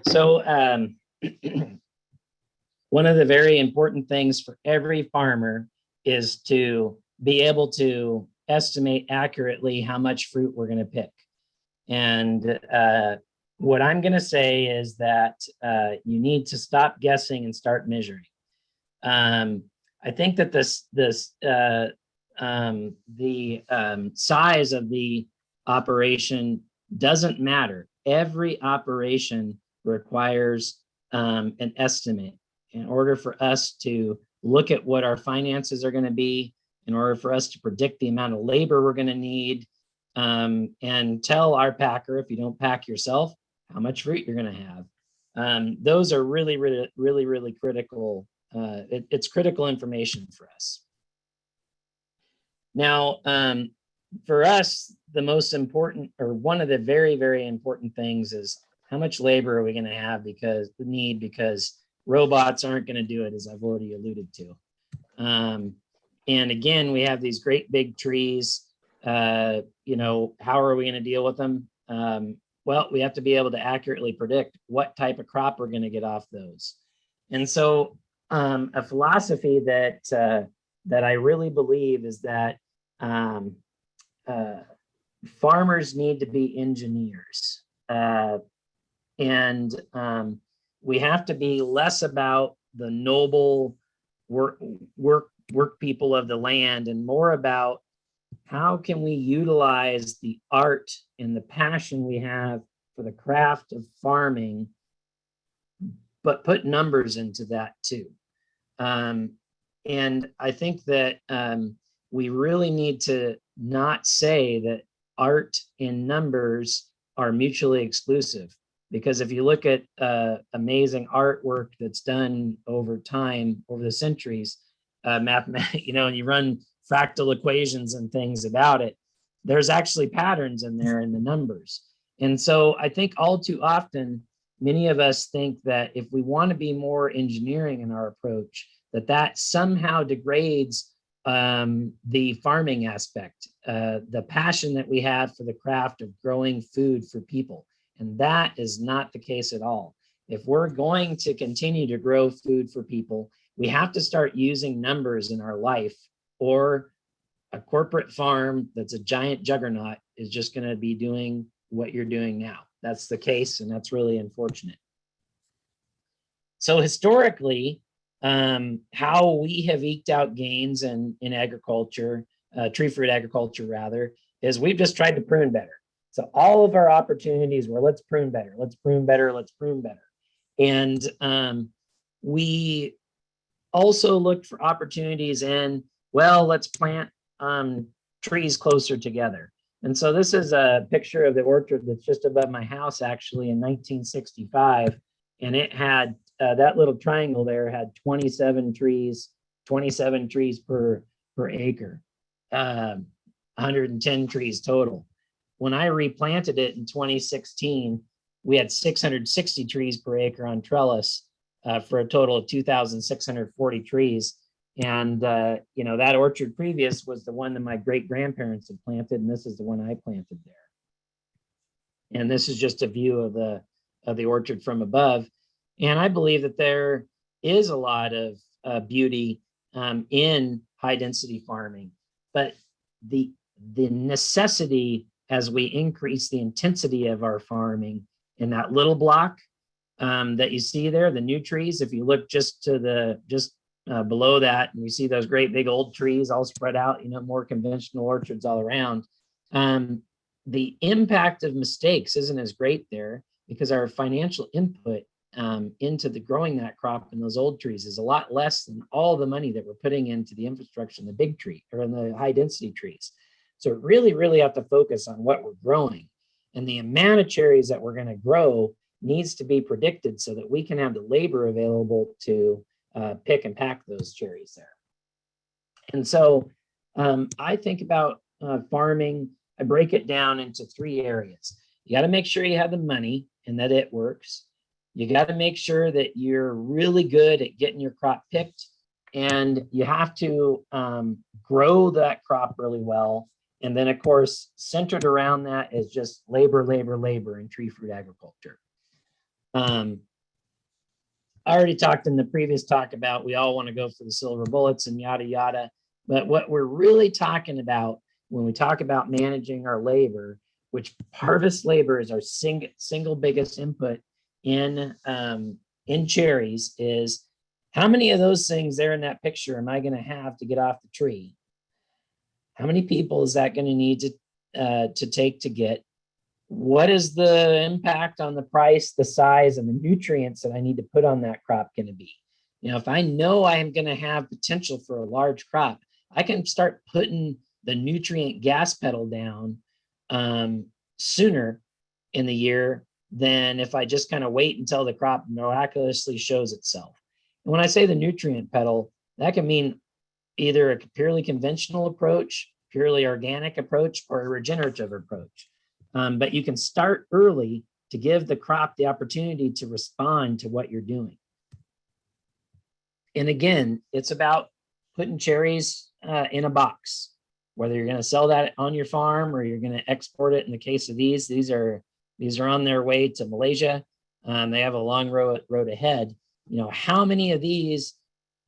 So one of the very important things for every farmer is to be able to estimate accurately how much fruit we're going to pick. And what I'm going to say is that you need to stop guessing and start measuring. I think that the size of the operation doesn't matter. Every operation requires an estimate in order for us to look at what our finances are going to be, in order for us to predict the amount of labor we're going to need, and tell our packer, if you don't pack yourself, how much fruit you're going to have. Those are really, really, really, really critical. It's critical information for us. Now, for us, the most important, or one of the very, very important things is how much labor are we going to have because robots aren't going to do it, as I've already alluded to. And again, we have these great big trees. You know, how are we going to deal with them? Well, we have to be able to accurately predict what type of crop we're going to get off those. And so a philosophy that I really believe is that farmers need to be engineers. And we have to be less about the noble work people of the land and more about how can we utilize the art and the passion we have for the craft of farming, but put numbers into that too. And I think that we really need to not say that art and numbers are mutually exclusive, because if you look at amazing artwork that's done over time, over the centuries, mathematics, you know, and you run fractal equations and things about it, there's actually patterns in there in the numbers. And so I think all too often, many of us think that if we want to be more engineering in our approach, that somehow degrades the farming aspect, the passion that we have for the craft of growing food for people. And that is not the case at all. If we're going to continue to grow food for people, we have to start using numbers in our life, or a corporate farm that's a giant juggernaut is just going to be doing what you're doing now. That's the case, and that's really unfortunate. So historically, how we have eked out gains in agriculture, tree fruit agriculture rather, is we've just tried to prune better. So all of our opportunities were, let's prune better, let's prune better, let's prune better. And we also looked for opportunities in, well, let's plant trees closer together. And so this is a picture of the orchard that's just above my house, actually, in 1965. And it had, that little triangle there had 27 trees per acre, 110 trees total. When I replanted it in 2016, we had 660 trees per acre on trellis for a total of 2,640 trees. And, you know, that orchard previous was the one that my great grandparents had planted, and this is the one I planted there. And this is just a view of the orchard from above. And I believe that there is a lot of beauty in high density farming, but the necessity as we increase the intensity of our farming in that little block that you see there, the new trees, if you look just to below that, and we see those great big old trees all spread out, you know, more conventional orchards all around. The impact of mistakes isn't as great there because our financial input into the growing that crop in those old trees is a lot less than all the money that we're putting into the infrastructure in the big tree or in the high density trees. So really, really have to focus on what we're growing, and the amount of cherries that we're going to grow needs to be predicted so that we can have the labor available to pick and pack those cherries there. And so I think about farming, I break it down into 3 areas. You got to make sure you have the money and that it works. You got to make sure that you're really good at getting your crop picked, and you have to grow that crop really well. And then, of course, centered around that is just labor in tree fruit agriculture. I already talked in the previous talk about we all want to go for the silver bullets and yada, yada. But what we're really talking about when we talk about managing our labor, which harvest labor is our single biggest input in cherries, is how many of those things there in that picture am I going to have to get off the tree? How many people is that going to need to take to get? What is the impact on the price, the size, and the nutrients that I need to put on that crop going to be? You know, if I know I am going to have potential for a large crop, I can start putting the nutrient gas pedal down sooner in the year than if I just kind of wait until the crop miraculously shows itself. And when I say the nutrient pedal, that can mean either a purely conventional approach, purely organic approach, or a regenerative approach. But you can start early to give the crop the opportunity to respond to what you're doing. And again, it's about putting cherries in a box, whether you're going to sell that on your farm or you're going to export it. In the case of these are on their way to Malaysia. They have a long road ahead. You know, how many of these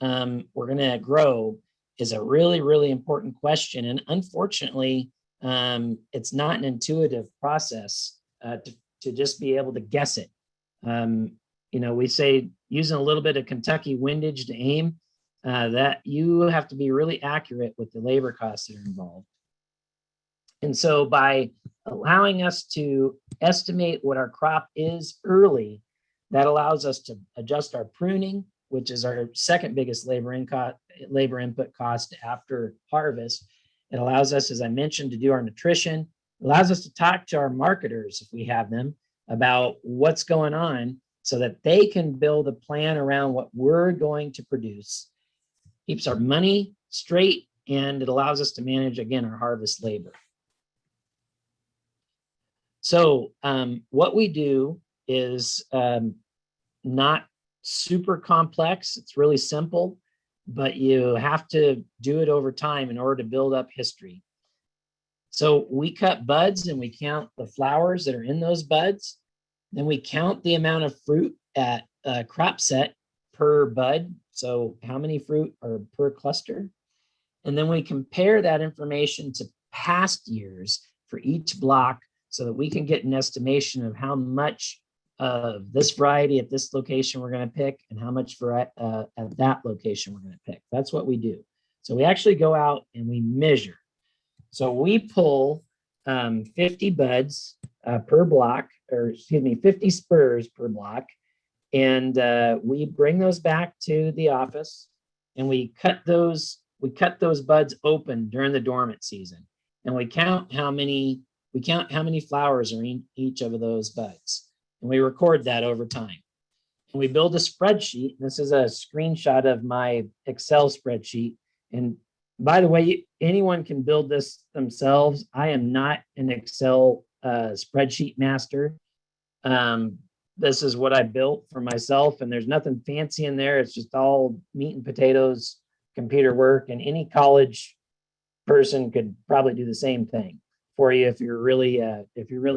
we're going to grow is a really, really important question. And unfortunately, it's not an intuitive process to just be able to guess it. You know, we say using a little bit of Kentucky windage to aim, that you have to be really accurate with the labor costs that are involved. And so by allowing us to estimate what our crop is early, that allows us to adjust our pruning, which is our second biggest labor input cost after harvest. It allows us, as I mentioned, to do our nutrition. It allows us to talk to our marketers, if we have them, about what's going on so that they can build a plan around what we're going to produce. Keeps our money straight, and it allows us to manage, again, our harvest labor. So what we do is not super complex. It's really simple, but you have to do it over time in order to build up history. So we cut buds and we count the flowers that are in those buds. Then we count the amount of fruit at crop set per bud. So how many fruit are per cluster? And then we compare that information to past years for each block so that we can get an estimation of how much of this variety at this location we're going to pick and how much at that location we're going to pick. That's what we do. So we actually go out and we measure. So we pull 50 buds per block, or excuse me, 50 spurs per block. And we bring those back to the office and we cut those buds open during the dormant season. And we count how many flowers are in each of those buds. And we record that over time. And we build a spreadsheet. This is a screenshot of my Excel spreadsheet. And by the way, anyone can build this themselves. I am not an Excel spreadsheet master. This is what I built for myself, and there's nothing fancy in there. It's just all meat and potatoes, computer work, and any college person could probably do the same thing for you if you're really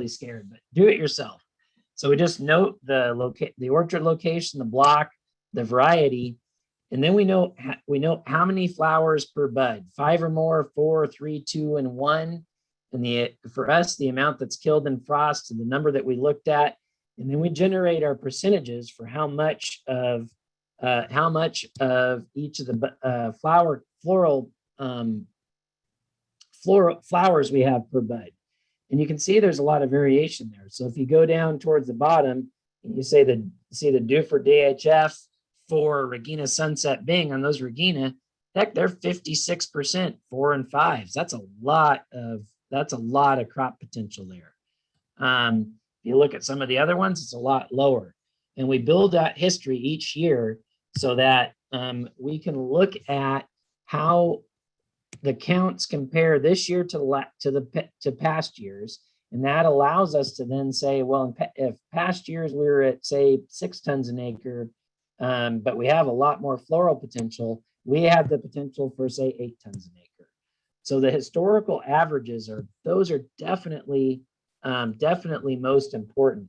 scared. But do it yourself. So we just note the orchard location, the block, the variety, and then we know how many flowers per bud: 5 or more, 4, 3, 2, and 1. And for us, the amount that's killed in frost and the number that we looked at, and then we generate our percentages for how much of each of the floral flowers we have per bud. And you can see there's a lot of variation there. So if you go down towards the bottom and you see the Duffer DHF for Regina Sunset Bing, on those Regina, heck, they're 56% 4 and 5s. That's a lot of crop potential there. If you look at some of the other ones, it's a lot lower. And we build that history each year so that we can look at how the counts compare this year to past years, and that allows us to then say, well, if past years we were at, say, 6 tons an acre, but we have a lot more floral potential, we have the potential for, say, 8 tons an acre. So the historical averages are definitely most important.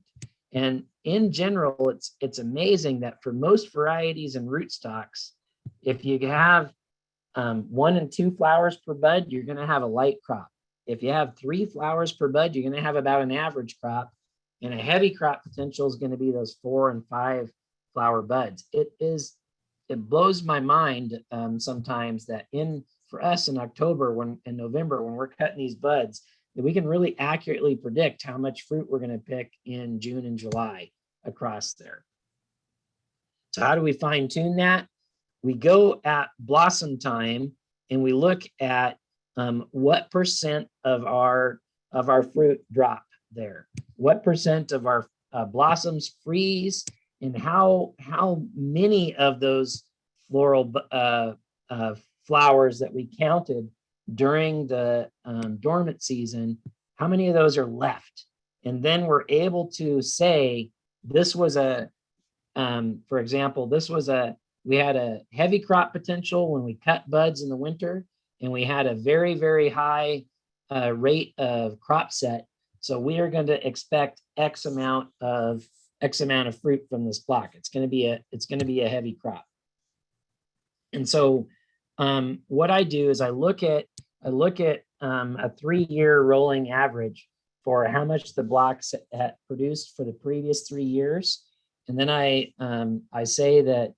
And in general, it's amazing that for most varieties and rootstocks, if you have 1 and 2 flowers per bud, you're going to have a light crop. If you have 3 flowers per bud, you're going to have about an average crop. And a heavy crop potential is going to be those 4 and 5 flower buds. It blows my mind sometimes that for us in October, in November, when we're cutting these buds, that we can really accurately predict how much fruit we're going to pick in June and July across there. So how do we fine tune that? We go at blossom time and we look at what percent of our fruit drop there, what percent of our blossoms freeze, and how many of those floral flowers that we counted during the dormant season, how many of those are left? And then we're able to say this was for example, we had a heavy crop potential when we cut buds in the winter, and we had a very, very high rate of crop set. So we are going to expect X amount of fruit from this block. It's going to be a heavy crop. And so what I do is I look at a 3-year rolling average for how much the blocks had produced for the previous 3 years. And then I say that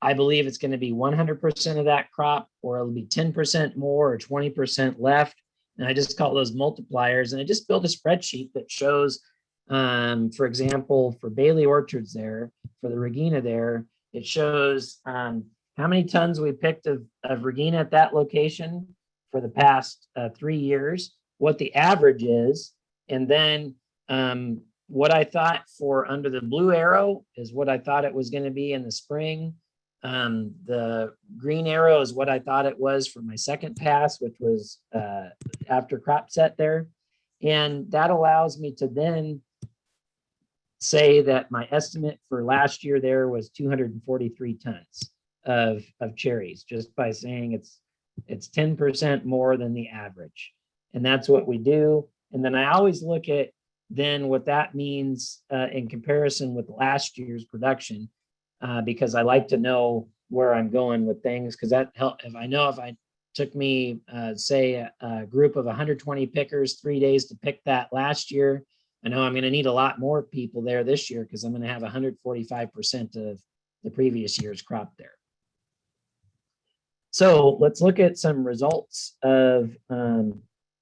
I believe it's going to be 100% of that crop, or it'll be 10% more or 20% left. And I just call those multipliers. And I just built a spreadsheet that shows, for example, for Bailey Orchards there, for the Regina there, it shows how many tons we picked of Regina at that location for the past 3 years, what the average is, and then what I thought for under the blue arrow is what I thought it was going to be in the spring. The green arrow is what I thought it was for my second pass, which was after crop set there. And that allows me to then say that my estimate for last year there was 243 tons of cherries, just by saying it's 10% more than the average. And that's what we do. And then I always look at then what that means in comparison with last year's production, because I like to know where I'm going with things, because that help. If I took me say a group of 120 pickers 3 days to pick that last year, I know I'm going to need a lot more people there this year, because I'm going to have 145% of the previous year's crop there. So let's look at some results of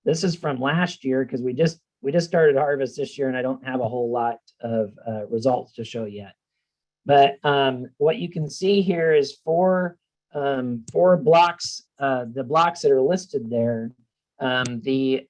this is from last year, because we just started harvest this year, and I don't have a whole lot of results to show yet. But what you can see here is four blocks, the blocks that are listed there. The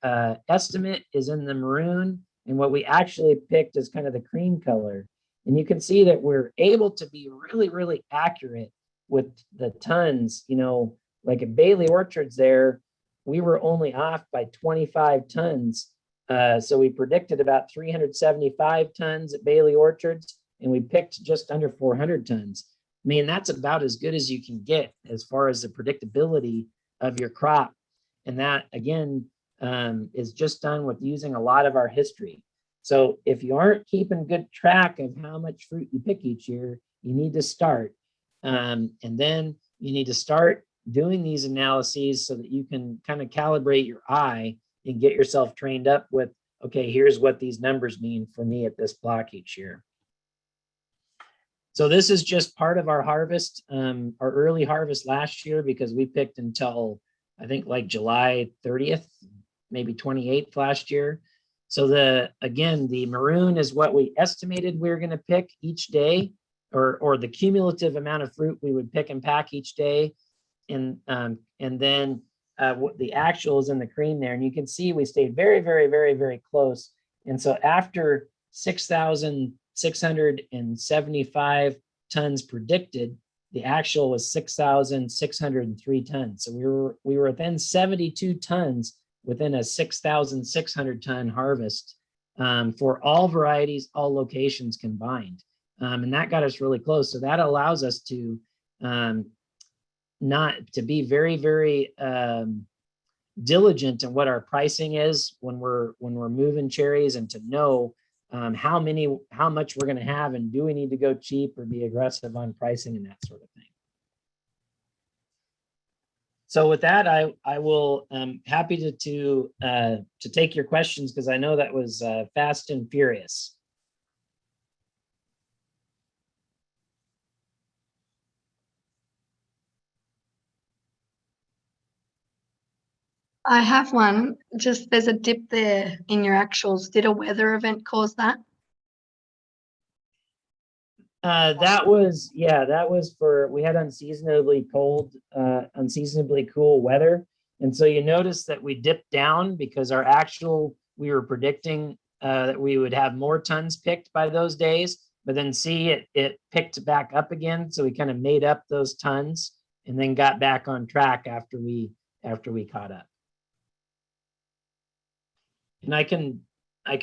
estimate is in the maroon, and what we actually picked is kind of the cream color. And you can see that we're able to be really, really accurate with the tons. You know, like at Bailey Orchards there, we were only off by 25 tons. So we predicted about 375 tons at Bailey Orchards, and we picked just under 400 tons. I mean, that's about as good as you can get as far as the predictability of your crop. And that, again, is just done with using a lot of our history. So if you aren't keeping good track of how much fruit you pick each year, you need to start. And then you need to start doing these analyses so that you can kind of calibrate your eye and get yourself trained up with, okay, here's what these numbers mean for me at this block each year. So this is just part of our harvest, our early harvest last year, because we picked until, I think, like July 30th, maybe 28th last year. So again, the maroon is what we estimated we were going to pick each day, or the cumulative amount of fruit we would pick and pack each day. And then what the actual is in the cream there. And you can see we stayed very, very, very, very close. And so after 6,675 tons predicted, the actual was 6,603 tons. So we were within 72 tons within a 6,600 ton harvest for all varieties, all locations combined. And that got us really close. So that allows us to not to be very, very diligent in what our pricing is when we're moving cherries, and to know how much we're going to have, and do we need to go cheap or be aggressive on pricing and that sort of thing. So with that, I will happy to take your questions, because I know that was fast and furious. I have one. Just there's a dip there in your actuals. Did a weather event cause that? That was for, we had unseasonably cold, unseasonably cool weather. And so you notice that we dipped down because we were predicting that we would have more tons picked by those days, but then it picked back up again. So we kind of made up those tons and then got back on track after we caught up. And I can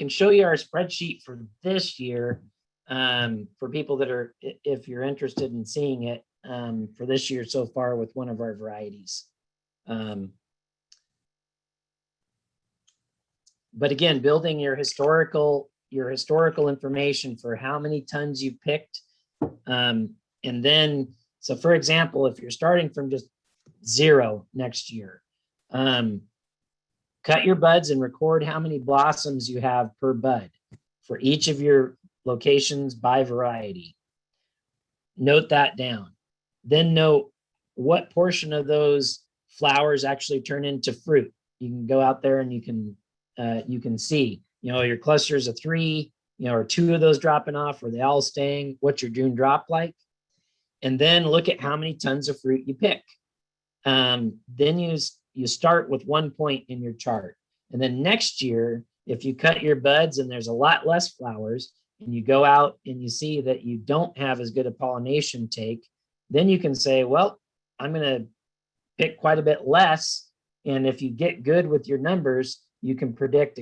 show you our spreadsheet for this year, for people that are, if you're interested in seeing it, for this year so far with one of our varieties. But again, building your historical information for how many tons you picked. And then, so for example, if you're starting from just 0 next year, cut your buds and record how many blossoms you have per bud for each of your locations by variety. Note that down. Then note what portion of those flowers actually turn into fruit. You can go out there and you can see, your clusters of 3, or 2 of those dropping off, or they all staying, what's your June drop like? And then look at how many tons of fruit you pick. Then you start with 1 point in your chart. And then next year, if you cut your buds and there's a lot less flowers, and you go out and you see that you don't have as good a pollination take, then you can say, well, I'm going to pick quite a bit less. And if you get good with your numbers, you can predict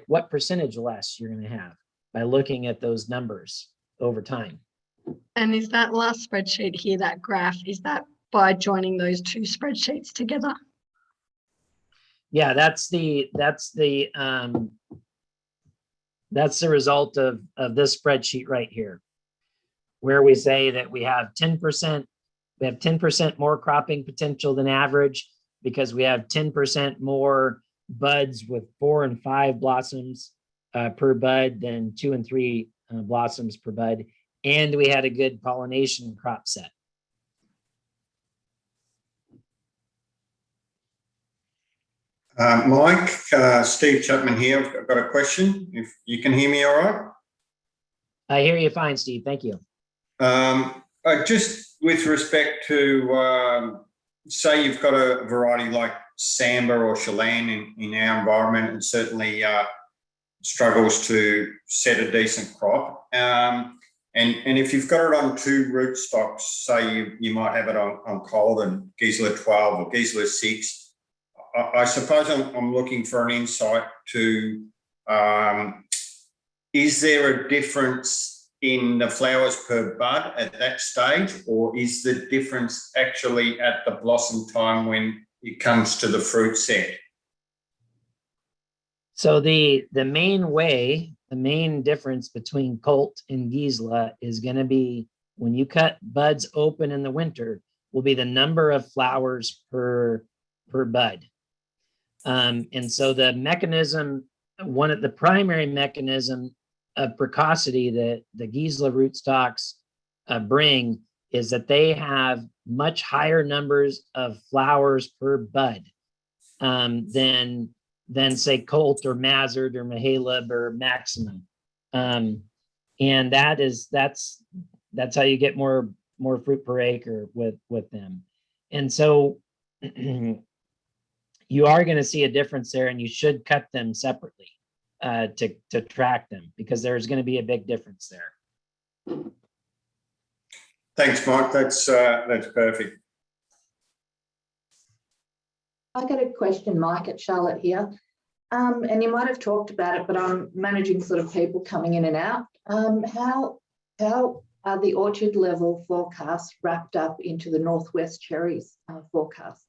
what percentage less you're going to have by looking at those numbers over time. And is that last spreadsheet here, that graph, is that by joining those 2 spreadsheets together? Yeah, that's the result of this spreadsheet right here, where we say that we have 10% more cropping potential than average, because we have 10% more buds with 4 and 5 blossoms per bud than 2 and 3 blossoms per bud. And we had a good pollination crop set. Mike, Steve Chapman here. I've got a question. If you can hear me all right? I hear you fine, Steve. Thank you. Just with respect to, say you've got a variety like Samba or Chelan in our environment, and certainly struggles to set a decent crop. And if you've got it on 2 rootstocks, say you might have it on Colden, Gisela 12 or Gisela 6, I suppose I'm looking for an insight to, is there a difference in the flowers per bud at that stage, or is the difference actually at the blossom time when it comes to the fruit set? So the main difference between Colt and Gisela is going to be, when you cut buds open in the winter, will be the number of flowers per bud. And so the mechanism, the primary mechanism of precocity that the Gisela rootstocks bring, is that they have much higher numbers of flowers per bud than say Colt or Mazard or Mahaleb or Maximum. And that's how you get more fruit per acre with them. And so you are going to see a difference there, and you should cut them separately to track them, because there's going to be a big difference there. Thanks, Mike. That's perfect. I got a question, Mike, at Charlotte here. And you might have talked about it, but I'm managing sort of people coming in and out. How are the orchard level forecasts wrapped up into the Northwest Cherries forecasts?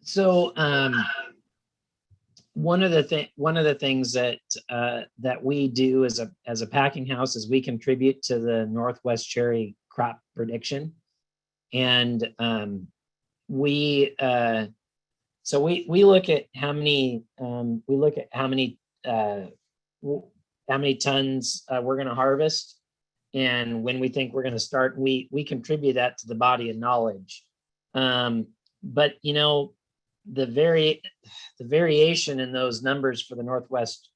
So one of the things that that we do as a packing house is we contribute to the Northwest cherry crop prediction, and so we look at how many tons we're going to harvest, and when we think we're going to start, we contribute that to the body of knowledge. But you know, the variation in those numbers for the Northwest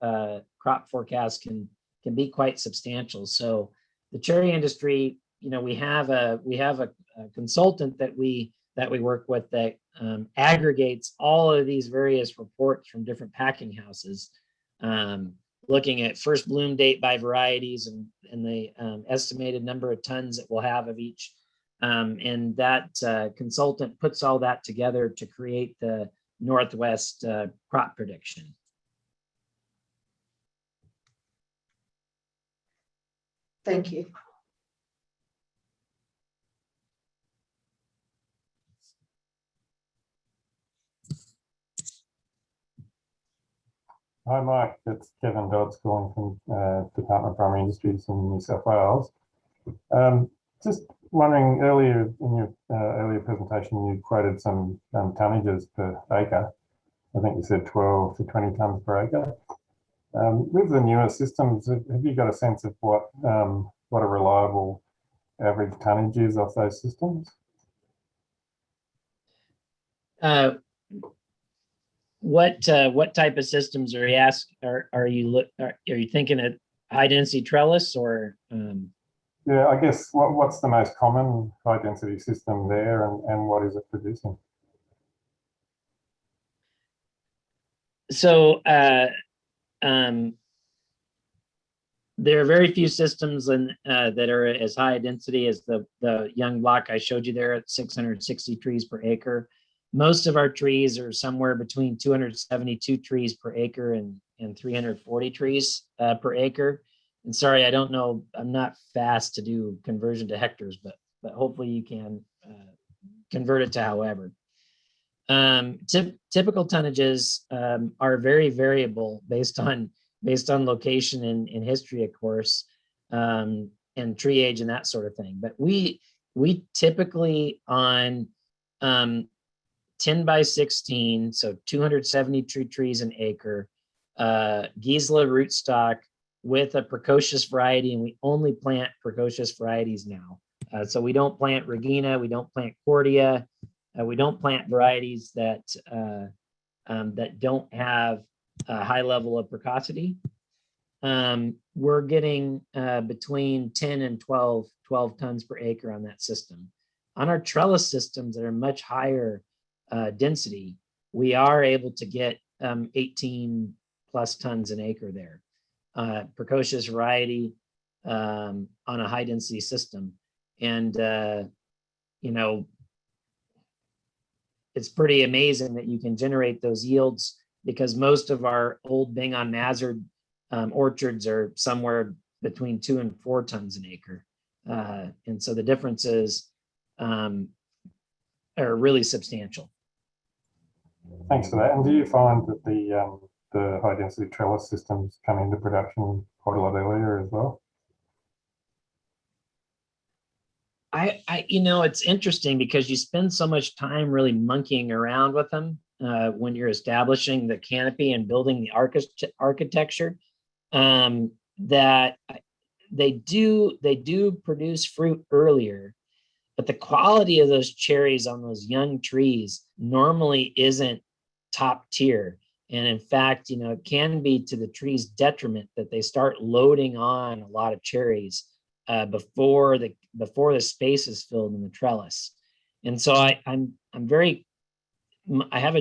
crop forecast can be quite substantial. So the cherry industry, you know, we have a consultant that we work with that aggregates all of these various reports from different packing houses, looking at first bloom date by varieties and the estimated number of tons that we'll have of each. And that consultant puts all that together to create the Northwest crop prediction. Thank you. Hi, Mike. It's Kevin Dodds calling from Department of Primary Industries in New South Wales. Just wondering, earlier in your earlier presentation, you quoted some tonnages per acre. I think you said 12 to 20 tonnes per acre. With the newer systems, have you got a sense of what a reliable average tonnage is off those systems? What type of systems are you thinking of? High density trellis or? Yeah, I guess what's the most common high density system there, and what is it producing? So there are very few systems that are as high density as the young block I showed you there at 660 trees per acre. Most of our trees are somewhere between 272 trees per acre and 340 trees per acre. And sorry, I don't know, I'm not fast to do conversion to hectares, but hopefully you can convert it to however. Typical tonnages are very variable based on location and history, of course, and tree age and that sort of thing. But we typically on 10 by 16, so 272 trees an acre, Gisela rootstock with a precocious variety, and we only plant precocious varieties now. So we don't plant Regina, we don't plant Cordia, we don't plant varieties that don't have a high level of precocity. We're getting between 10 and 12 tons per acre on that system. On our trellis systems that are much higher density, we are able to get 18 plus tons an acre there. Precocious variety on a high density system. And, you know, it's pretty amazing that you can generate those yields, because most of our old Bing on Mazard orchards are somewhere between 2 and 4 tons an acre. And so the differences are really substantial. Thanks for that. And do you find that the high density trellis systems come into production quite a lot earlier as well? You know, it's interesting because you spend so much time really monkeying around with them when you're establishing the canopy and building the architecture, that they do produce fruit earlier, but the quality of those cherries on those young trees normally isn't top tier. And in fact, you know, it can be to the tree's detriment that they start loading on a lot of cherries before the space is filled in the trellis. And so I have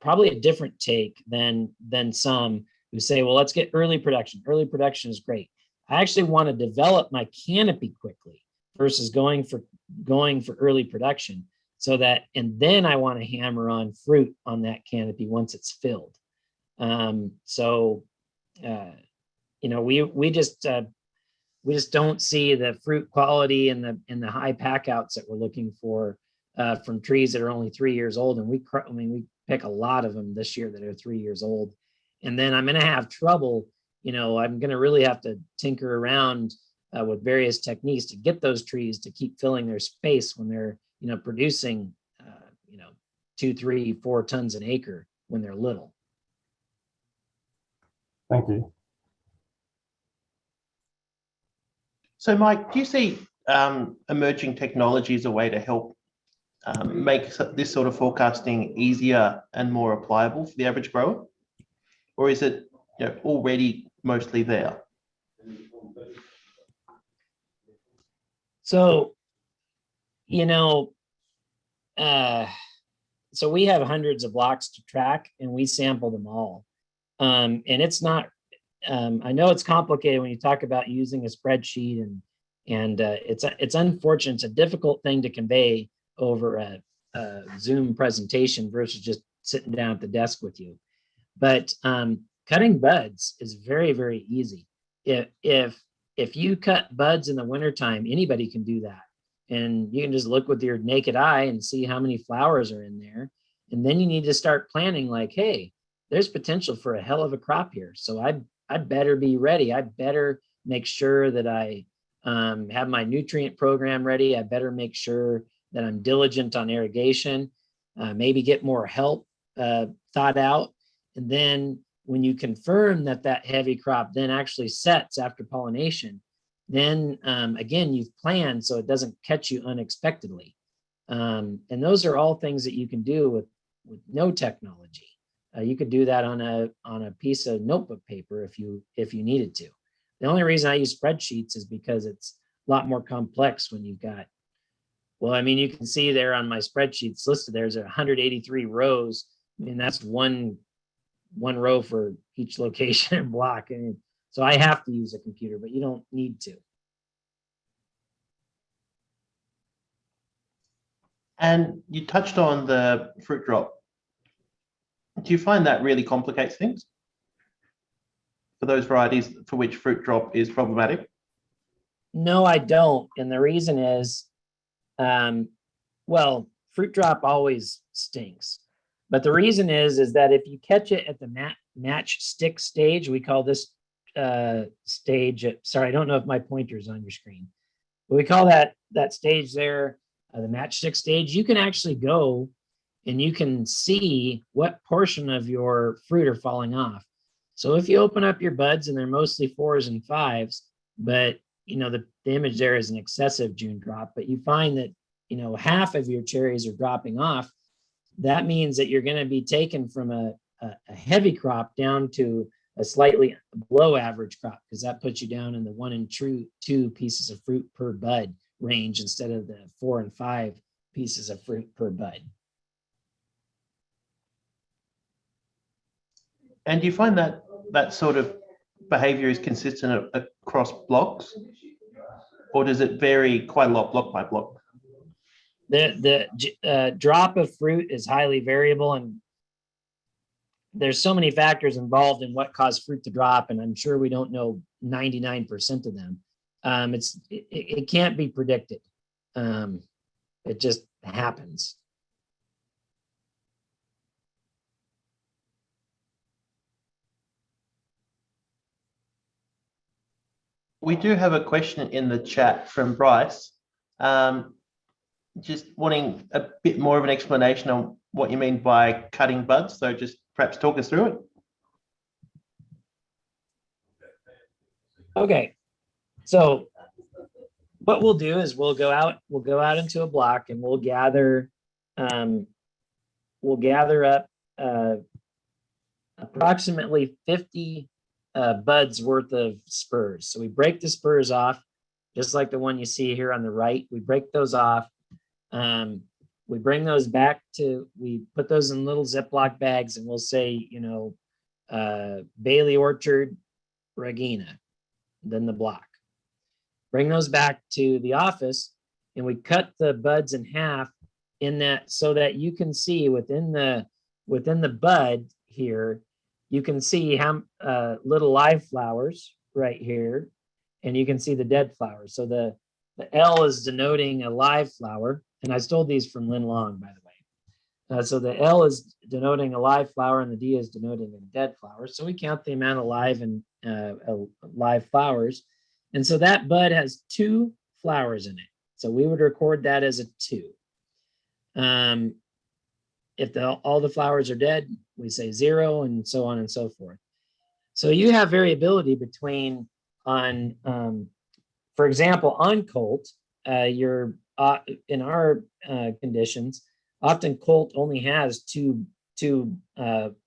probably a different take than some who say, well, let's get early production. Early production is great. I actually want to develop my canopy quickly versus going for early production, so that, and then I want to hammer on fruit on that canopy once it's filled. So you know, we just don't see the fruit quality and the high pack outs that we're looking for from trees that are only 3 years old. And we pick a lot of them this year that are 3 years old. And then I'm going to have trouble, I'm going to really have to tinker around with various techniques to get those trees to keep filling their space when they're, producing, 2, 3, 4 tons an acre when they're little. Thank you. So, Mike, do you see emerging technology as a way to help make this sort of forecasting easier and more applicable for the average grower? Or is it already mostly there? So, so we have hundreds of blocks to track and we sample them all. And it's not, I know it's complicated when you talk about using a spreadsheet and it's unfortunate. It's a difficult thing to convey over a Zoom presentation versus just sitting down at the desk with you. But cutting buds is very, very easy. If you cut buds in the wintertime, anybody can do that. And you can just look with your naked eye and see how many flowers are in there. And then you need to start planning like, hey, there's potential for a hell of a crop here. So I better be ready. I better make sure that I have my nutrient program ready. I better make sure that I'm diligent on irrigation, maybe get more help thought out. And then when you confirm that that heavy crop then actually sets after pollination, then again, you've planned so it doesn't catch you unexpectedly. And those are all things that you can do with no technology. You could do that on a piece of notebook paper if you needed to. The only reason I use spreadsheets is because it's a lot more complex when you've got, well, I mean, you can see there on my spreadsheets listed, there's 183 rows. I mean, that's one row for each location and block. And so I have to use a computer, but you don't need to. And you touched on the fruit drop. Do you find that really complicates things for those varieties for which fruit drop is problematic? No, I don't. And the reason is, well, fruit drop always stinks. But the reason is that if you catch it at the match stick stage, we call this stage, sorry, I don't know if my pointer's on your screen, but we call that stage there, the matchstick stage. You can actually go and you can see what portion of your fruit are falling off. So if you open up your buds and they're mostly 4s and 5s, but the image there is an excessive June drop, but you find that half of your cherries are dropping off, that means that you're going to be taken from a heavy crop down to a slightly below average crop, because that puts you down in the 1 and 2 pieces of fruit per bud range instead of the 4 and 5 pieces of fruit per bud. And do you find that that sort of behavior is consistent across blocks, or does it vary quite a lot block by block? The drop of fruit is highly variable, and there's so many factors involved in what caused fruit to drop, and I'm sure we don't know 99% of them. It can't be predicted. It just happens. We do have a question in the chat from Bryce, just wanting a bit more of an explanation on what you mean by cutting buds. So just perhaps talk us through it. Okay, so what we'll do is we'll go out into a block and we'll gather up approximately 50 buds worth of spurs. So we break the spurs off, just like the one you see here on the right. We break those off. We bring those back we put those in little Ziploc bags, and we'll say, Bailey Orchard, Regina, then the block. Bring those back to the office, and we cut the buds in half in that, so that you can see within the bud here, you can see how little live flowers right here, and you can see the dead flowers. So the L is denoting a live flower, and I stole these from Lynn Long, by the way. So the L is denoting a live flower and the D is denoting a dead flower. So we count the amount of live and live flowers. And so that bud has 2 flowers in it. So we would record that as a 2. If all the flowers are dead, we say 0 and so on and so forth. So you have variability between for example, on colt, in our conditions, often colt only has two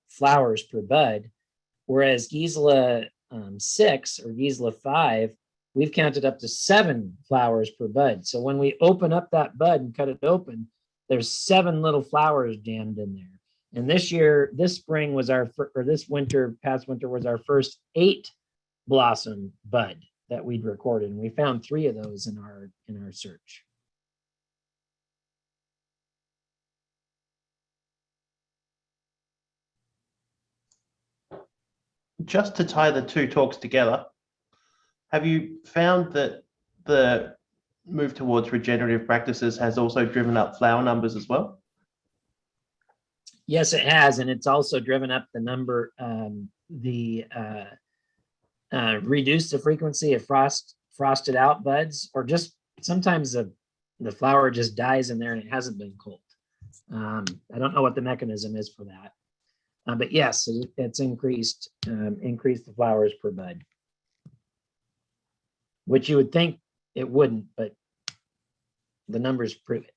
flowers per bud, whereas Gisela 6 or Gisela 5, we've counted up to 7 flowers per bud. So when we open up that bud and cut it open, there's 7 little flowers jammed in there. And this spring was past winter was our first 8 blossom bud that we'd recorded. And we found 3 of those in our search. Just to tie the 2 talks together, have you found that the move towards regenerative practices has also driven up flower numbers as well? Yes, it has, and it's also driven up the number, reduced the frequency of frosted out buds, or just sometimes the flower just dies in there and it hasn't been culled. I don't know what the mechanism is for that, but yes, it's increased the flowers per bud, which you would think it wouldn't, but the numbers prove it.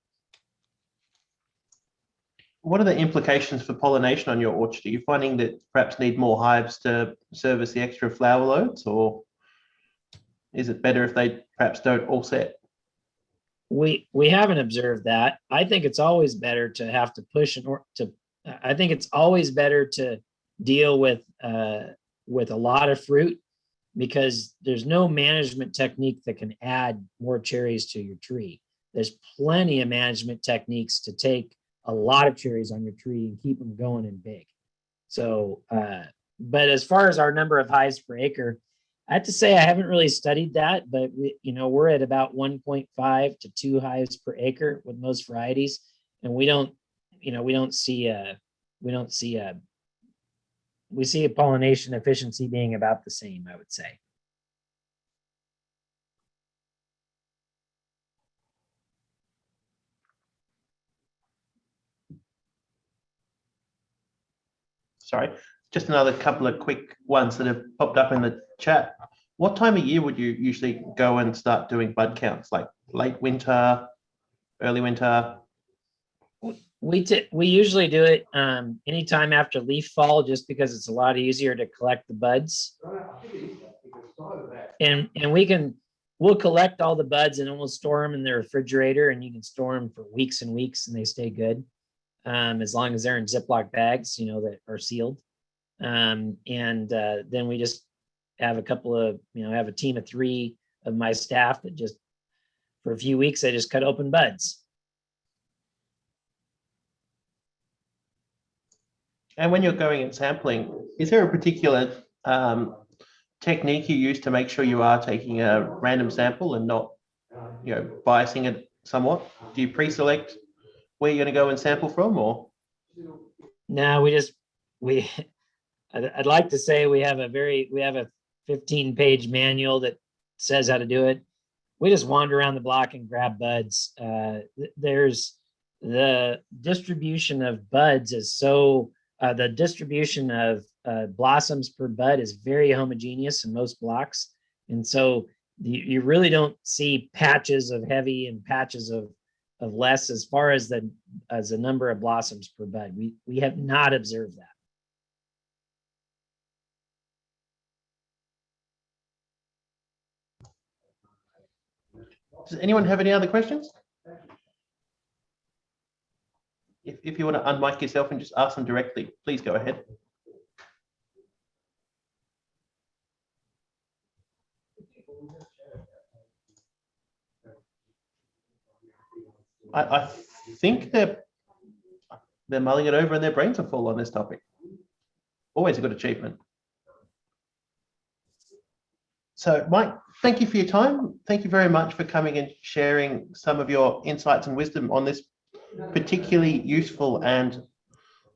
What are the implications for pollination on your orchard? Are you finding that perhaps need more hives to service the extra flower loads, or is it better if they perhaps don't all set? We haven't observed that. I think it's always better to have to push I think it's always better to deal with a lot of fruit, because there's no management technique that can add more cherries to your tree. There's plenty of management techniques to take a lot of cherries on your tree and keep them going and big. So, but as far as our number of hives per acre, I have to say I haven't really studied that, but we're at about 1.5 to 2 hives per acre with most varieties, and we see a pollination efficiency being about the same, I would say. Sorry, just another couple of quick ones that have popped up in the chat. What time of year would you usually go and start doing bud counts? Like late winter, early winter? We usually do it anytime after leaf fall, just because it's a lot easier to collect the buds. And we'll collect all the buds and then we'll store them in the refrigerator, and you can store them for weeks and weeks and they stay good. As long as they're in Ziploc bags, that are sealed. Then we just have have a team of 3 of my staff that just, for a few weeks, they just cut open buds. And when you're going and sampling, is there a particular technique you use to make sure you are taking a random sample and not, biasing it somewhat? Do you pre-select where you're going to go and sample from, or? No, I'd like to say we have a 15-page manual that says how to do it. We just wander around the block and grab buds. There's the distribution of buds is the distribution of blossoms per bud is very homogeneous in most blocks. And so you really don't see patches of heavy and patches of less as far as the number of blossoms per bud. We have not observed that. Does anyone have any other questions? If you want to unmic yourself and just ask them directly, please go ahead. I think they're mulling it over and their brains are full on this topic. Always a good achievement. So, Mike, thank you for your time. Thank you very much for coming and sharing some of your insights and wisdom on this particularly useful and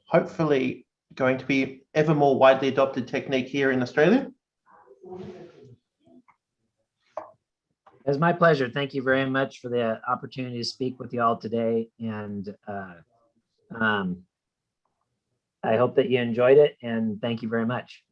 hopefully going to be ever more widely adopted technique here in Australia? It's my pleasure. Thank you very much for the opportunity to speak with you all today. And I hope that you enjoyed it, and thank you very much.